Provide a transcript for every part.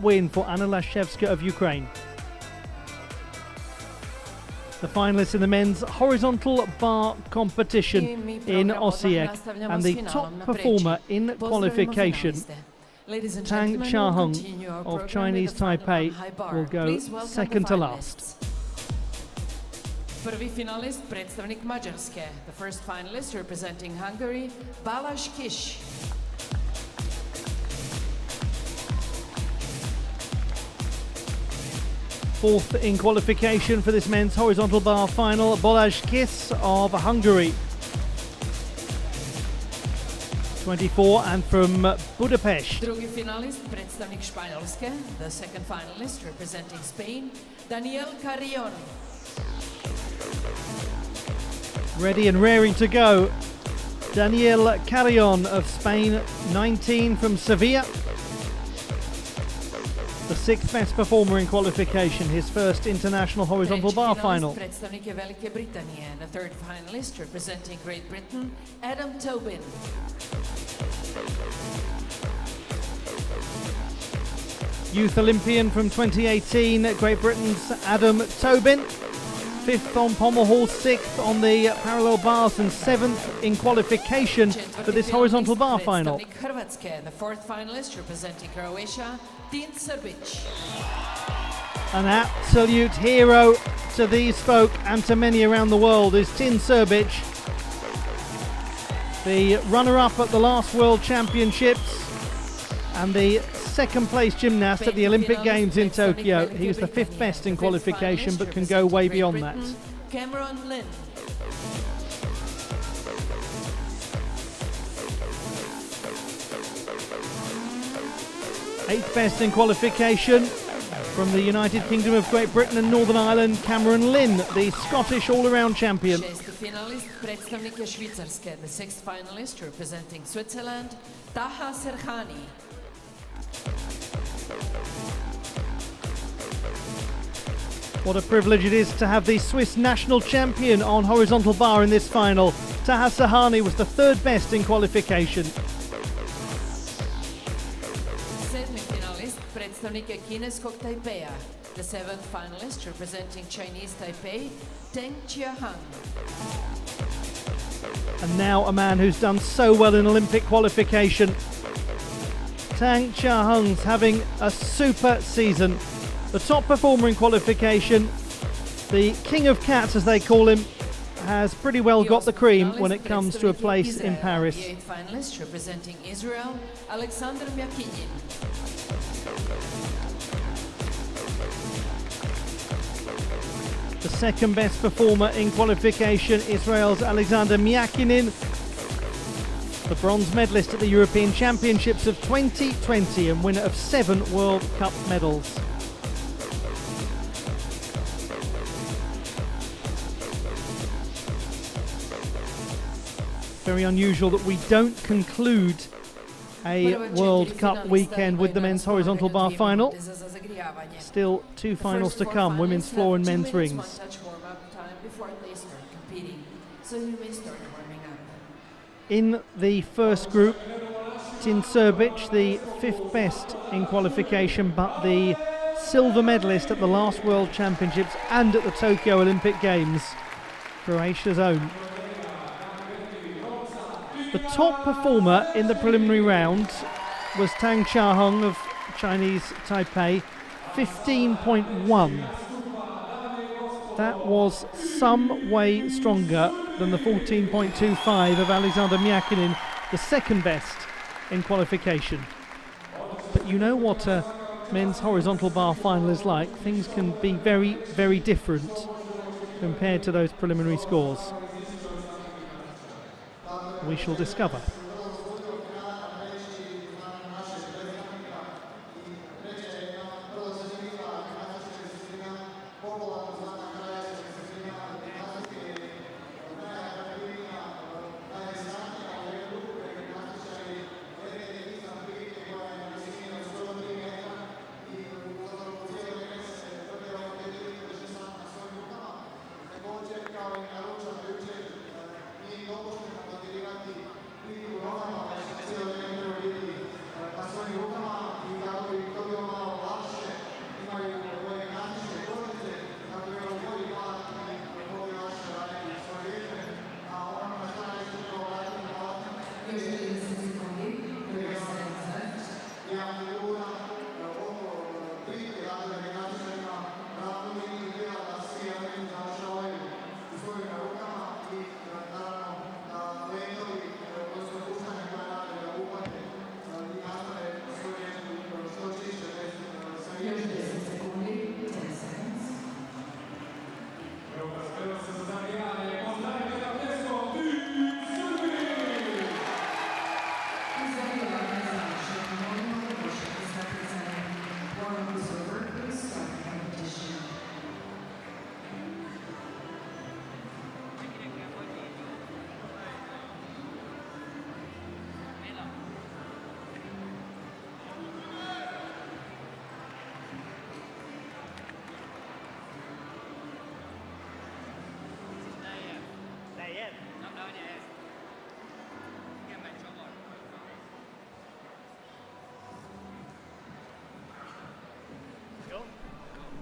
win for Anna Lashevska of Ukraine. The finalists in the men's horizontal bar competition in Osijek, and the top performer in qualification, Tang Chia-hung of Chinese Taipei, will go second to last. Prvi finalist, predstavnik Mađarske. The first finalist representing Hungary, Balázs Kiss. Fourth in qualification for this men's horizontal bar final, Balázs Kiss of Hungary. 24 and from Budapest. Drugi finalist, predstavnik Španjolske. The second finalist representing Spain, Daniel Carrion. Ready and raring to go, Daniel Carrion of Spain, 19 from Sevilla. The sixth best performer in qualification, his first international horizontal bar final. Predstavnik je Velike Britanije. The third finalist representing Great Britain, Adam Tobin. Youth Olympian from 2018, Great Britain's Adam Tobin. Fifth on pommel hall, sixth on the parallel bars, and seventh in qualification for this horizontal bar final. The fourth finalist representing Croatia, Tin Srbić. An absolute hero to these folk and to many around the world is Tin Srbić, the runner-up at the last World Championships and the second place gymnast at the Olympic Games in Tokyo. He was the fifth best in qualification but can go way beyond that. Cameron Lynn. Eighth best in qualification from the United Kingdom of Great Britain and Northern Ireland, Cameron Lynn, the Scottish all-around champion. Šesti finalist, predstavnik je Švicarske. The sixth finalist representing Switzerland, Taha Serhani. What a privilege it is to have the Swiss national champion on horizontal bar in this final. Taha Serhani was the third best in qualification. Sedmi finalist, predstavnik je kineskog Tajpeja. The seventh finalist representing Chinese Taipei, Tang Chia-hung. And now a man who's done so well in Olympic qualification. Tang Chia-hung's having a super season. The top performer in qualification, the king of cats as they call him, has pretty well got the cream when it comes to a place in Paris. The eighth finalist representing Israel, Alexander Myakinin. The second best performer in qualification, Israel's Alexander Myakinin, the bronze medalist at the European Championships of 2020 and winner of 7 World Cup medals. Very unusual that we don't conclude a World Cup weekend with the men's horizontal bar final. Still 2 finals to come, women's floor and men's rings. In the first group, Tin Srbić, the 5th best in qualification, but the silver medalist at the last World Championships and at the Tokyo Olympic Games, Croatia's own. The top performer in the preliminary round was Tang Chia-hung of Chinese Taipei, 15.1. That was some way stronger than the 14.25 of Alexander Myakinin, the second best in qualification. But you know what a men's horizontal bar final is like. Things can be very, very different compared to those preliminary scores. We shall discover.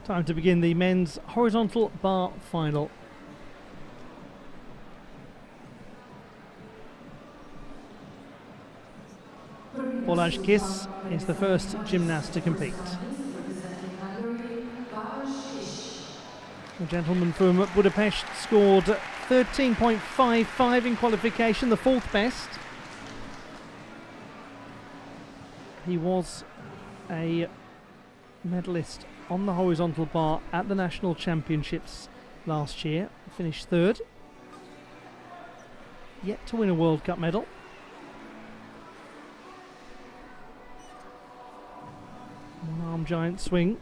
Time to begin the men's horizontal bar final. Osijek is the first gymnast to compete. The gentleman from Budapest scored 13.55 in qualification, the fourth best. He was a medalist on the horizontal bar at the National Championships last year, finished third. Yet to win a World Cup medal. One arm giant swing.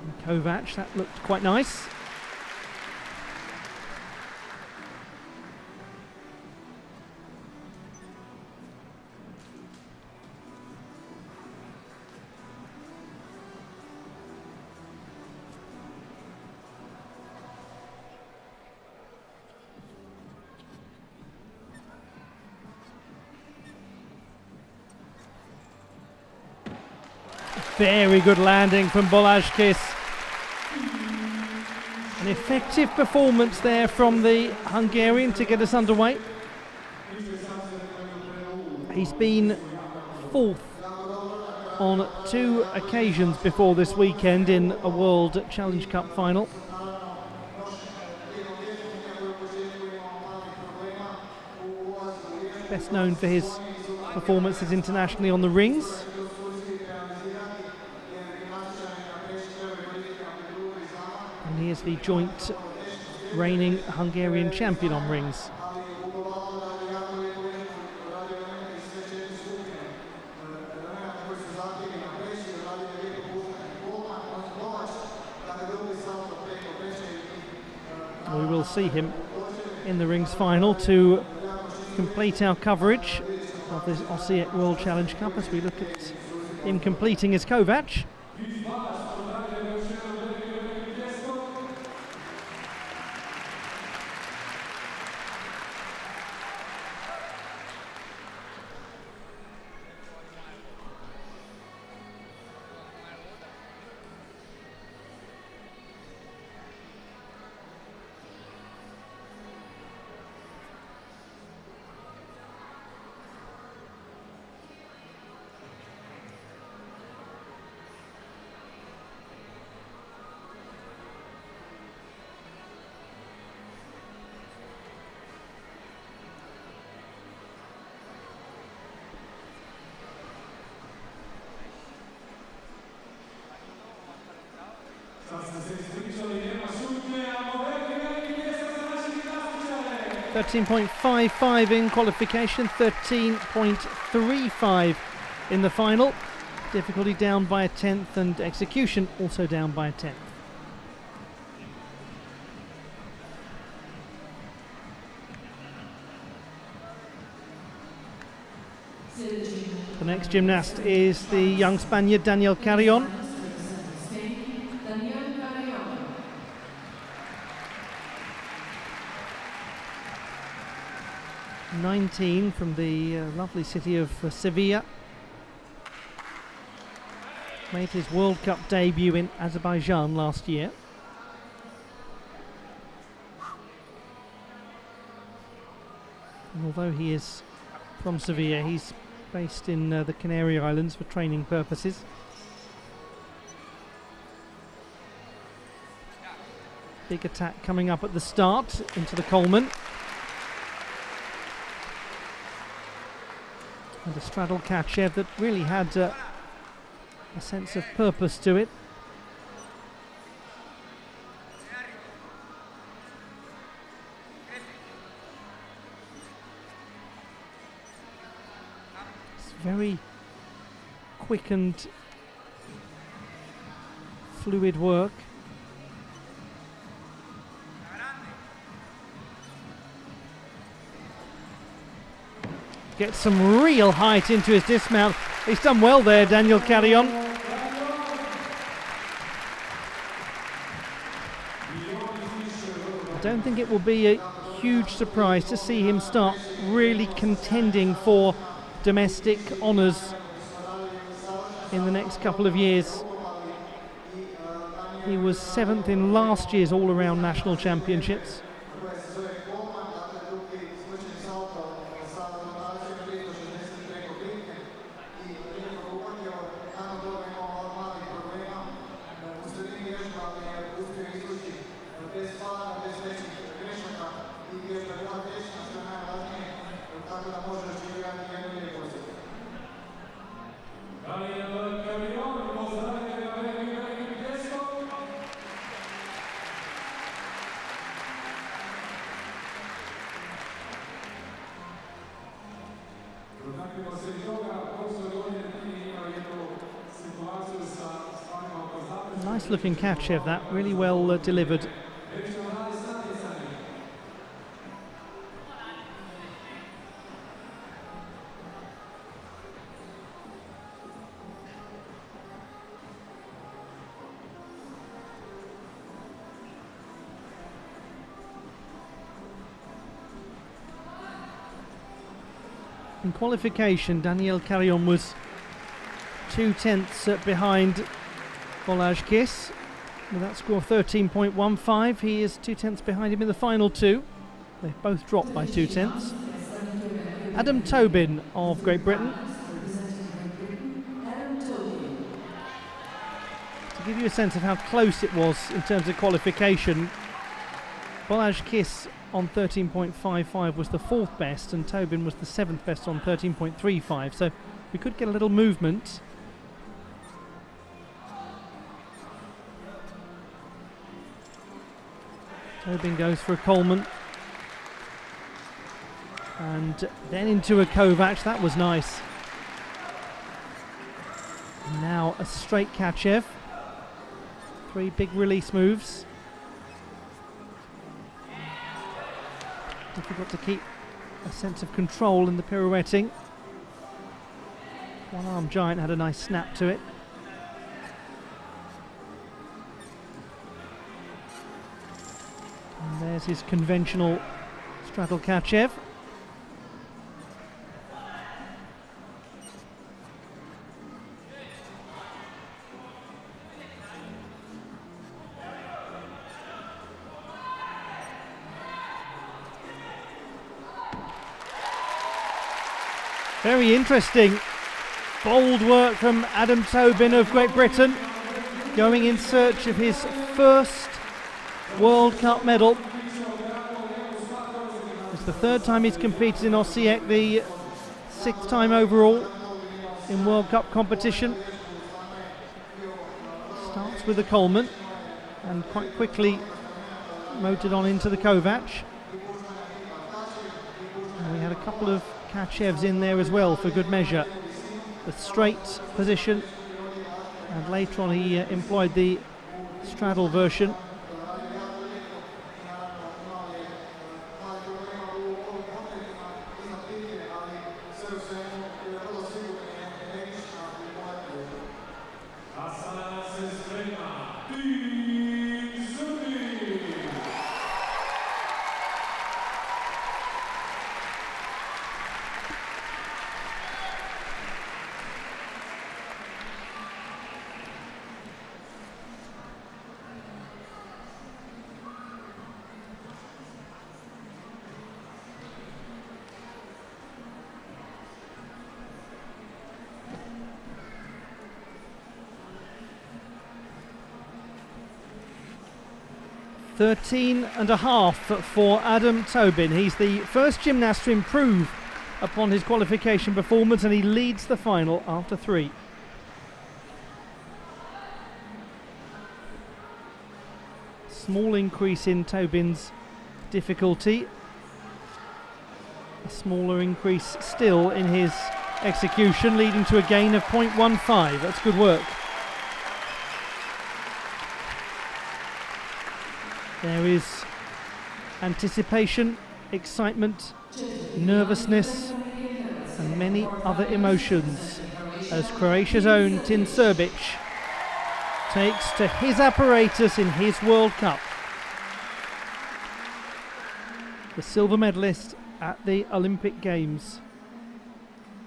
And Kovac, that looked quite nice. Very good landing from Osijek. An effective performance there from the Hungarian to get us underway. He's been fourth on 2 occasions before this weekend in a World Challenge Cup final. Best known for his performances internationally on the rings. And he is the joint reigning Hungarian champion on rings. We will see him in the rings final to complete our coverage of this Osijek World Challenge Cup as we look at him completing his Kovac. .55 in qualification, 13.35 in the final. Difficulty down by a 10th and execution also down by a 10th. The next gymnast is the young Spaniard Daniel Carrion. 19 from the lovely city of Sevilla. Made his World Cup debut in Azerbaijan last year. And although he is from Sevilla, he's based in the Canary Islands for training purposes. Big attack coming up at the start into the Coleman. And a straddle Kachev that really had a sense of purpose to it. It's very quick and fluid work. Gets some real height into his dismount. He's done well there, Daniel Carrion. I don't think it will be a huge surprise to see him start really contending for domestic honours in the next couple of years. He was 7th in last year's all-around national championships. Nice looking catch, that really well delivered. In qualification, Daniel Carrion was 0.2 behind Osijek with that score 13.15. He is 0.2 behind him in the final two. They've both dropped by 0.2. Adam Tobin of Great Britain. To give you a sense of how close it was in terms of qualification, Osijek on 13.55 was the 4th best and Tobin was the 7th best on 13.35, so we could get a little movement. Tobin goes for a Coleman and then into a Kovac. That was nice. And now a straight Kachev. 3 big release moves. Difficult to keep a sense of control in the pirouetting. One-arm giant had a nice snap to it. And there's his conventional straddle Kachev. Very interesting, bold work from Adam Tobin of Great Britain, going in search of his first World Cup medal. It's the 3rd time he's competed in Osijek, the 6th time overall in World Cup competition. Starts with the Coleman and quite quickly motored on into the Kovac. And we had a couple of Kachevs in there as well for good measure. The straight position, and later on he employed the straddle version. .13.5 for Adam Tobin. He's the first gymnast to improve upon his qualification performance, and he leads the final after 3. Small increase in Tobin's difficulty. A smaller increase still in his execution, leading to a gain of 0.15. That's good work. There is anticipation, excitement, nervousness and many other emotions as Croatia's own Tin Srbic takes to his apparatus in his World Cup the silver medalist at the Olympic Games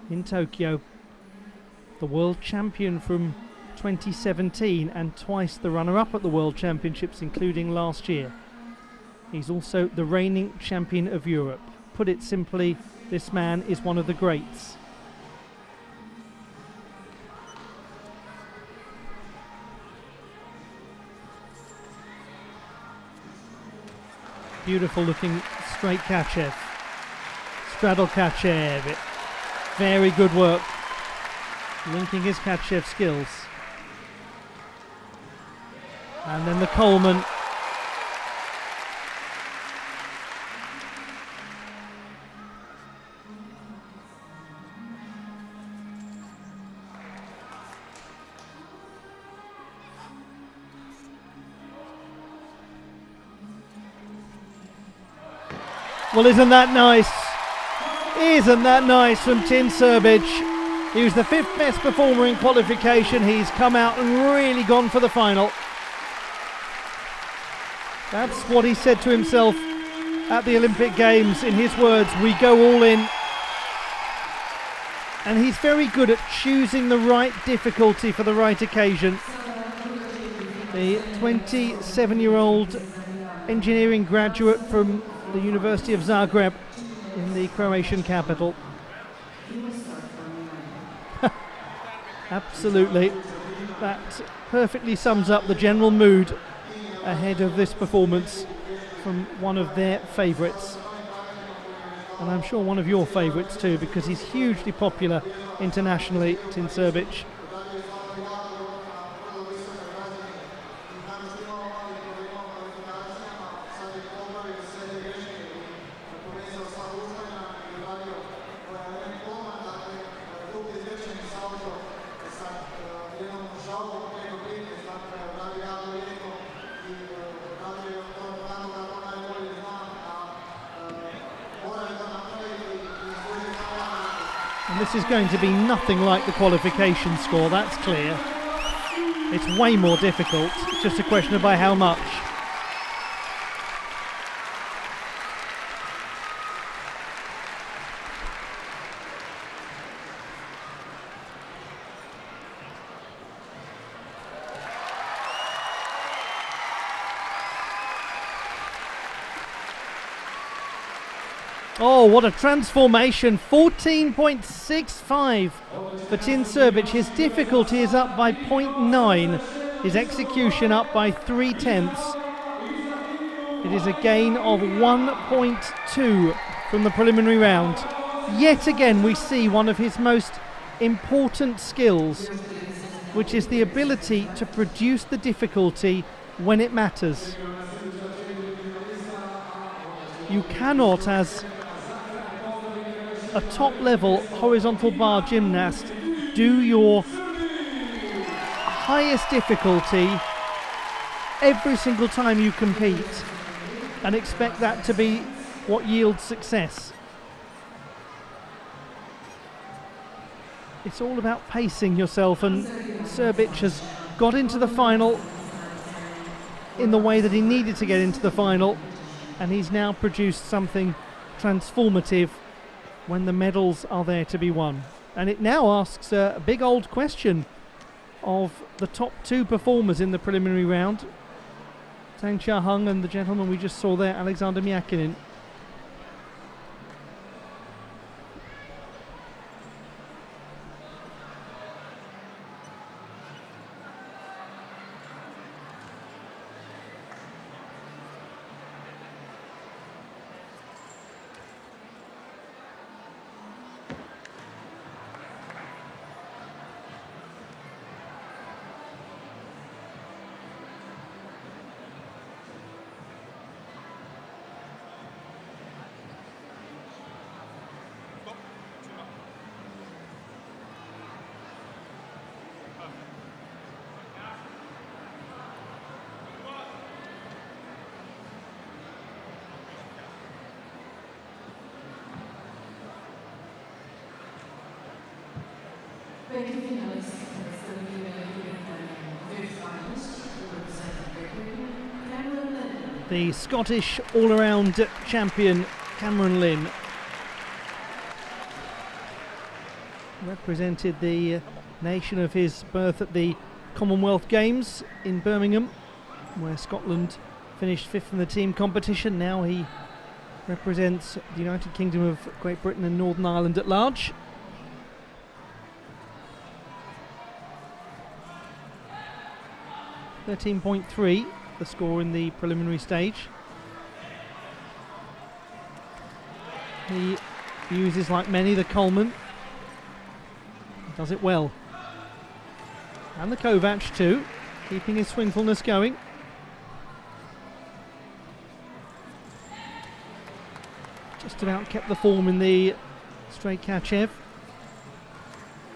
in Tokyo, the world champion from 2017 and twice the runner-up at the World Championships, including last year. He's also the reigning champion of Europe. Put it simply, this man is one of the greats. Beautiful looking straight Kachev. Straddle Kachev. Very good work. Linking his Kachev skills. And then the Coleman. Well, isn't that nice? Isn't that nice from Tin Srbic? He was the 5th best performer in qualification. He's come out and really gone for the final. That's what he said to himself at the Olympic Games. In his words, we go all in. And he's very good at choosing the right difficulty for the right occasion. The 27-year-old engineering graduate from the University of Zagreb in the Croatian capital. Absolutely. That perfectly sums up the general mood ahead of this performance from one of their favourites. And I'm sure one of your favourites too, because he's hugely popular internationally, Tin Srbic. And this is going to be nothing like the qualification score, that's clear. It's way more difficult, it's just a question of by how much. Oh, what a transformation. 14.65 for Tin Srbic. His difficulty is up by 0.9. His execution up by 0.3. It is a gain of 1.2 from the preliminary round. Yet again, we see one of his most important skills, which is the ability to produce the difficulty when it matters. You cannot, as a top-level horizontal bar gymnast, do your highest difficulty every single time you compete and expect that to be what yields success. It's all about pacing yourself, and Srbic has got into the final in the way that he needed to get into the final, and he's now produced something transformative when the medals are there to be won. And it now asks a big old question of the top two performers in the preliminary round, Tang Chia-hung and the gentleman we just saw there, Alexander Miakinin. The Scottish all-around champion Cameron Lynn represented the nation of his birth at the Commonwealth Games in Birmingham, where Scotland finished 5th in the team competition. Now he represents the United Kingdom of Great Britain and Northern Ireland at large. .13.3 the score in the preliminary stage. He uses, like many, the Coleman. He does it well. And the Kovac too, keeping his swingfulness going. Just about kept the form in the straight Kachev.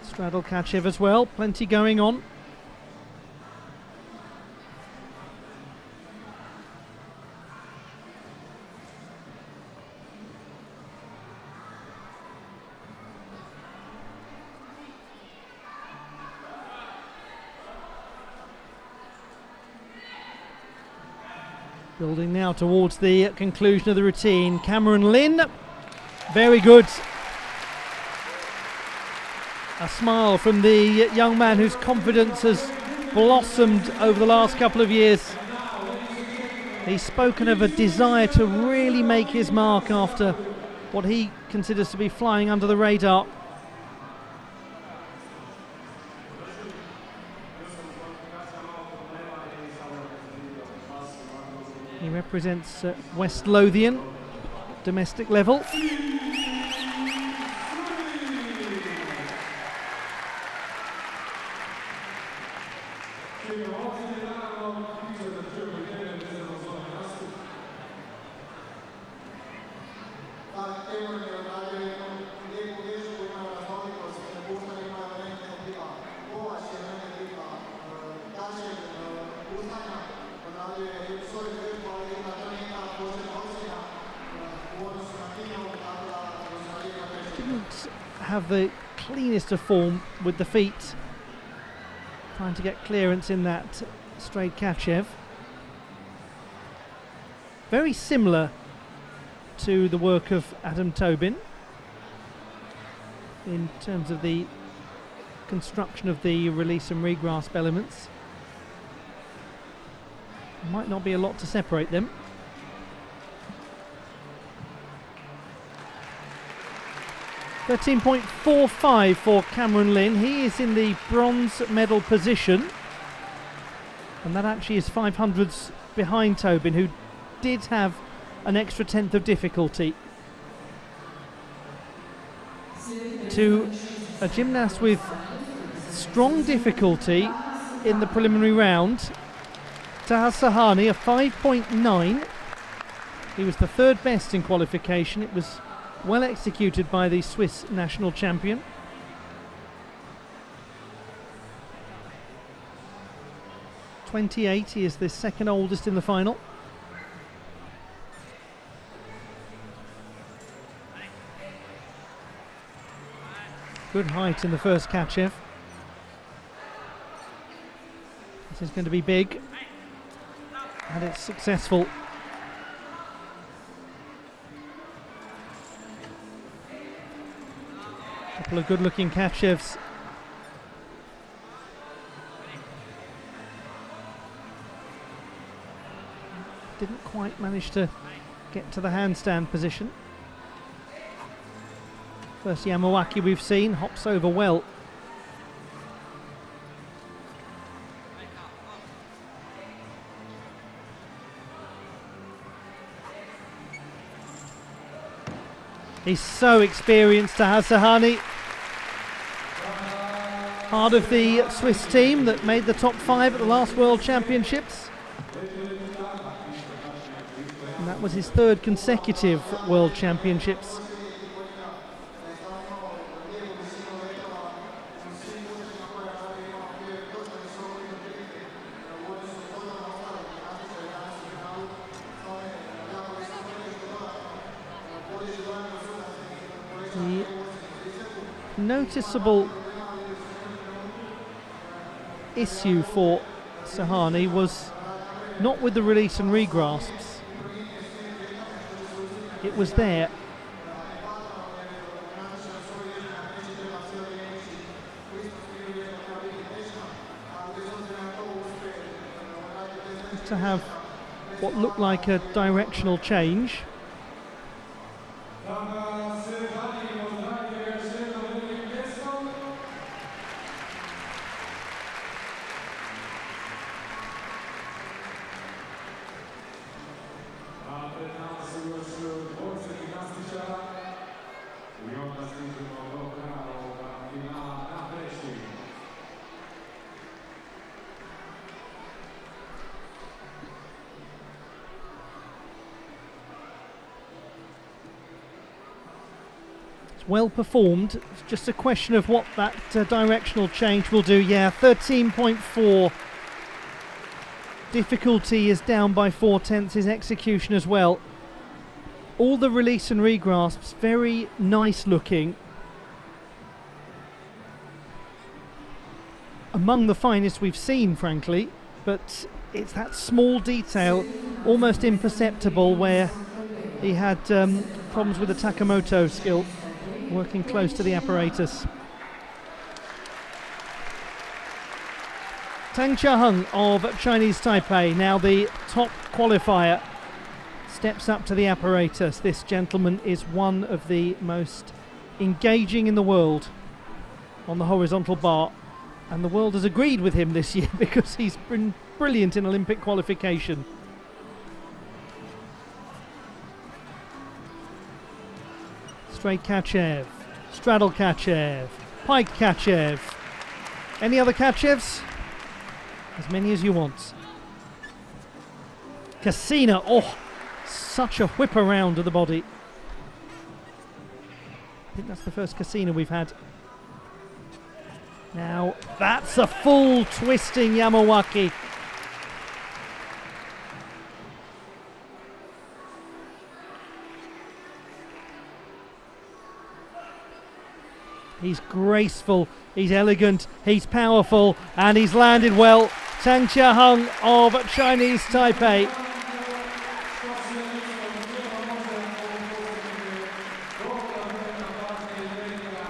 Straddle Kachev as well, plenty going on. Building now towards the conclusion of the routine. Cameron Lynn, very good. A smile from the young man whose confidence has blossomed over the last couple of years. He's spoken of a desire to really make his mark after what he considers to be flying under the radar. He represents West Lothian, domestic level. Didn't have the cleanest of form with the feet, trying to get clearance in that straight Kachev. Very similar to the work of Adam Tobin in terms of the construction of the release and regrasp elements. Might not be a lot to separate them. .13.45 for Cameron Lynn. He is in the bronze medal position, and that actually is 500ths behind Tobin, who did have an extra tenth of difficulty. To a gymnast with strong difficulty in the preliminary round, Tahar Sahani, a 5.9. He was the third best in qualification. It was well executed by the Swiss national champion. .28, he is the second oldest in the final. Good height in the first Kachev. This is going to be big, and it's successful. Couple of good-looking Kachevs. Didn't quite manage to get to the handstand position. First Yamawaki we've seen, hops over well. He's so experienced, Tahar Sahani. Part of the Swiss team that made the top 5 at the last World Championships. And that was his third consecutive World Championships. The noticeable issue for Sahani was not with the release and regrasps. it was there. To have what looked like a directional change. Well performed. It's just a question of what that directional change will do. Yeah, 13.4. Difficulty is down by 4/10. His execution as well. All the release and regrasps, very nice looking. Among the finest we've seen, frankly, but it's that small detail, almost imperceptible, where he had problems with the Takamoto skill. Working close to the apparatus. Tang Chia-hung of Chinese Taipei, now the top qualifier, steps up to the apparatus. This gentleman is one of the most engaging in the world on the horizontal bar, and the world has agreed with him this year because he's been brilliant in Olympic qualification. Straight Kachev, straddle Kachev, pike Kachev. Any other Kachevs? As many as you want. Casina, oh, such a whip around of the body. I think that's the first Casina we've had. Now, that's a full twisting Yamawaki. He's graceful, he's elegant, he's powerful, and he's landed well. Tang Chia-hung of Chinese Taipei.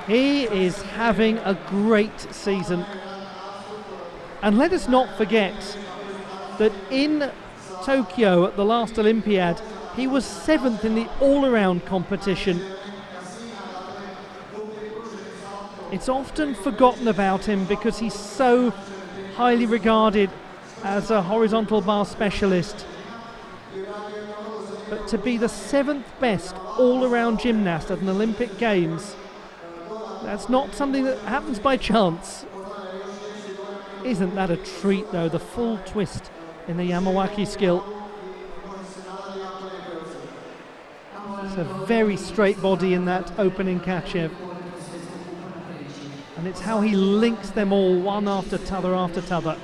He is having a great season. And let us not forget that in Tokyo at the last Olympiad, he was 7th in the all-around competition. It's often forgotten about him because he's so highly regarded as a horizontal bar specialist. But to be the 7th best all-around gymnast at an Olympic Games, that's not something that happens by chance. Isn't that a treat though, the full twist in the Yamawaki skill. It's a very straight body in that opening Kachev. And it's how he links them all one after t'other after t'other.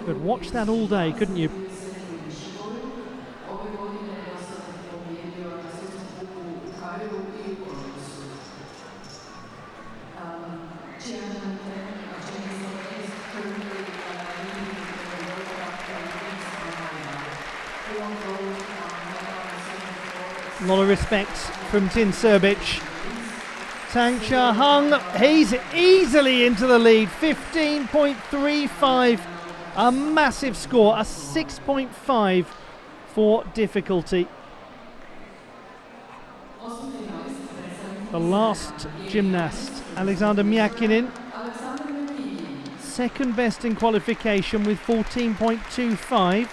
Could watch that all day, couldn't you? A lot of respect from Tin Serbic. Tang Chia-hung, he's easily into the lead, 15.35, a massive score, a 6.5 for difficulty. The last gymnast, Alexander Myakinin, second best in qualification with 14.25.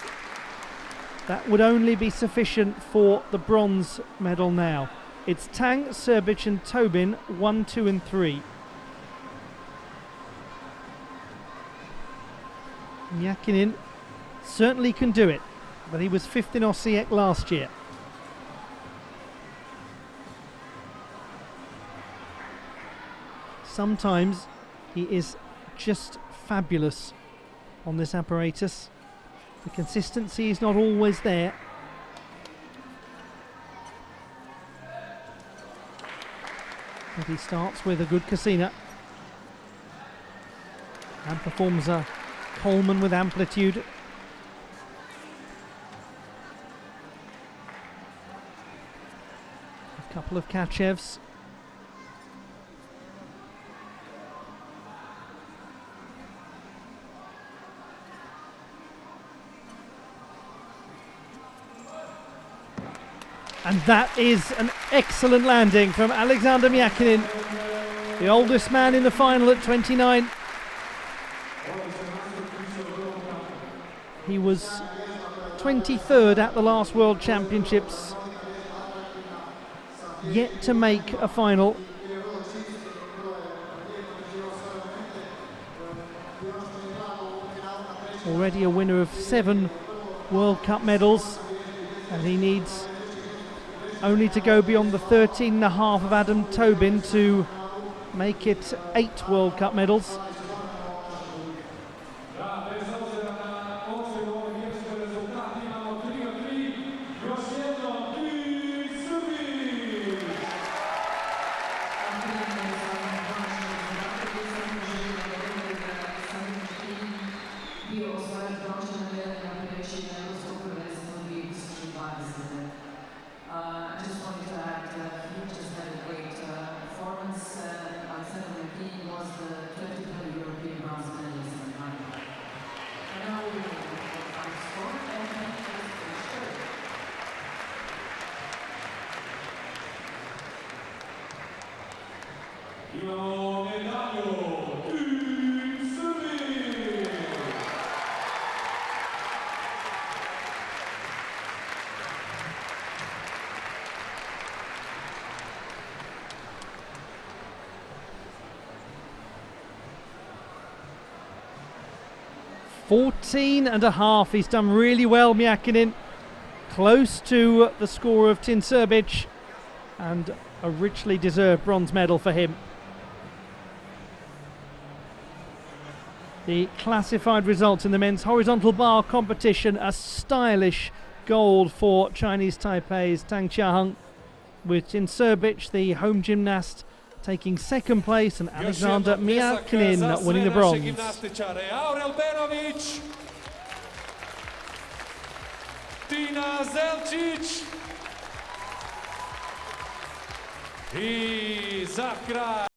That would only be sufficient for the bronze medal now. It's Tang, Serbic and Tobin, 1, 2 and 3. Myakinin certainly can do it, but he was 5th in Osijek last year. Sometimes he is just fabulous on this apparatus. The consistency is not always there. But he starts with a good Casina. and performs a Coleman with amplitude. A couple of Kachevs. And that is an excellent landing from Alexander Myakinin, the oldest man in the final at 29. He was 23rd at the last World Championships, yet to make a final. Already a winner of 7 World Cup medals, and he needs only to go beyond the 13.5 of Adam Tobin to make it 8 World Cup medals. .14.5. He's done really well, Myakinin. Close to the score of Tin Serbic, and a richly deserved bronze medal for him. The classified results in the men's horizontal bar competition: a stylish gold for Chinese Taipei's Tang Qiaheng, with Tin Serbic, the home gymnast, taking second place, and Alexander Myakinin winning the bronze. Tina Zelčić I za kraj.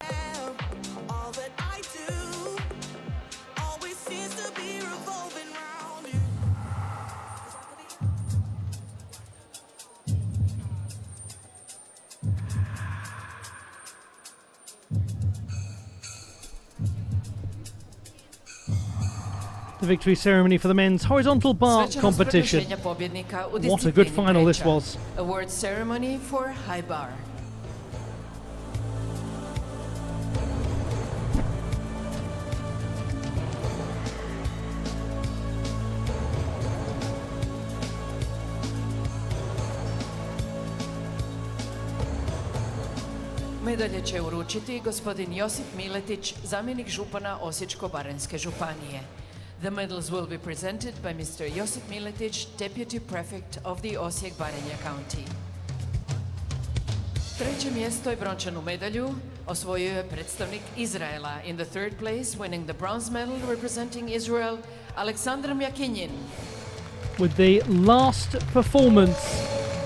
The victory ceremony for the men's horizontal bar competition. What a good final this was. Award ceremony for high bar. Medalje će uručiti gospodin Josip Miletić, zamjenik župana Osječko-baranjske županije. The medals will be presented by Mr. Josip Miletić, Deputy Prefect of the Osijek-Baranja County. Treće mjesto i brončanu medalju osvojio je predstavnik Izraela. In the third place, winning the bronze medal representing Israel, Alexander Myakinin. With the last performance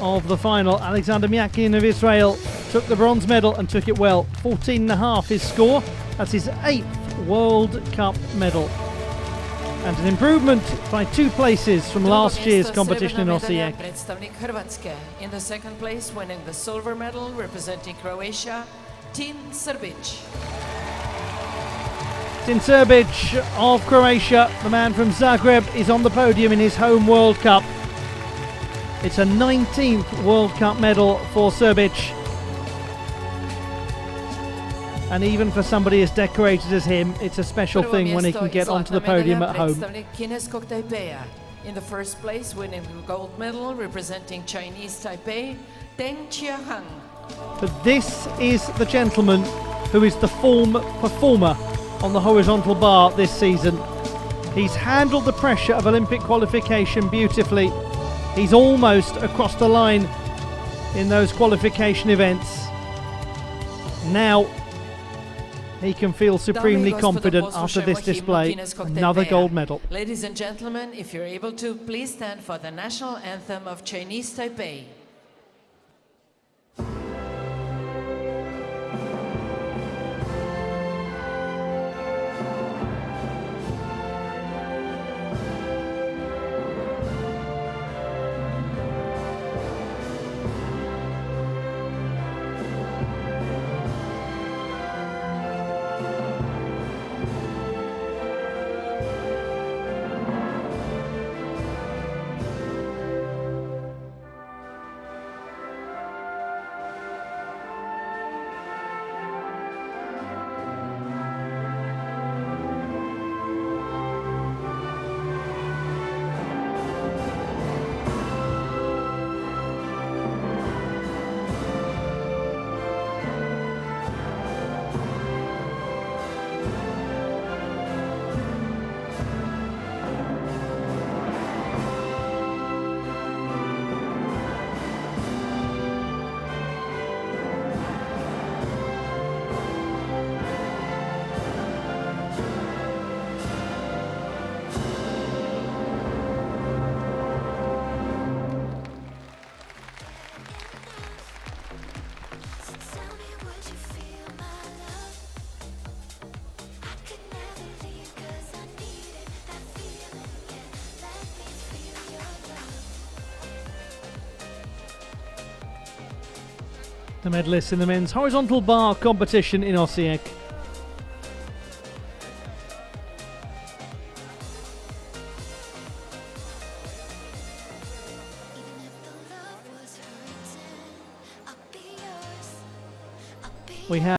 of the final, Alexander Myakinin of Israel took the bronze medal and took it well. 14.5 his score. That's his 8th World Cup medal. And an improvement by 2 places from last year's competition in Osijek. Predstavnik Hrvatske. In the second place, winning the silver medal representing Croatia, Tin Serbic. Tin Serbic of Croatia, the man from Zagreb, is on the podium in his home World Cup. It's a 19th World Cup medal for Serbic. And even for somebody as decorated as him, it's a special thing when he can get onto the podium at home. In the first place, winning the gold medal representing Chinese Taipei, Teng Qiaheng. But this is the gentleman who is the form performer on the horizontal bar this season. He's handled the pressure of Olympic qualification beautifully. He's almost across the line in those qualification events. Now He can feel supremely confident after this display. Another gold medal. Ladies and gentlemen, if you're able to, please stand for the national anthem of Chinese Taipei. The medalists in the men's horizontal bar competition in Osijek. We have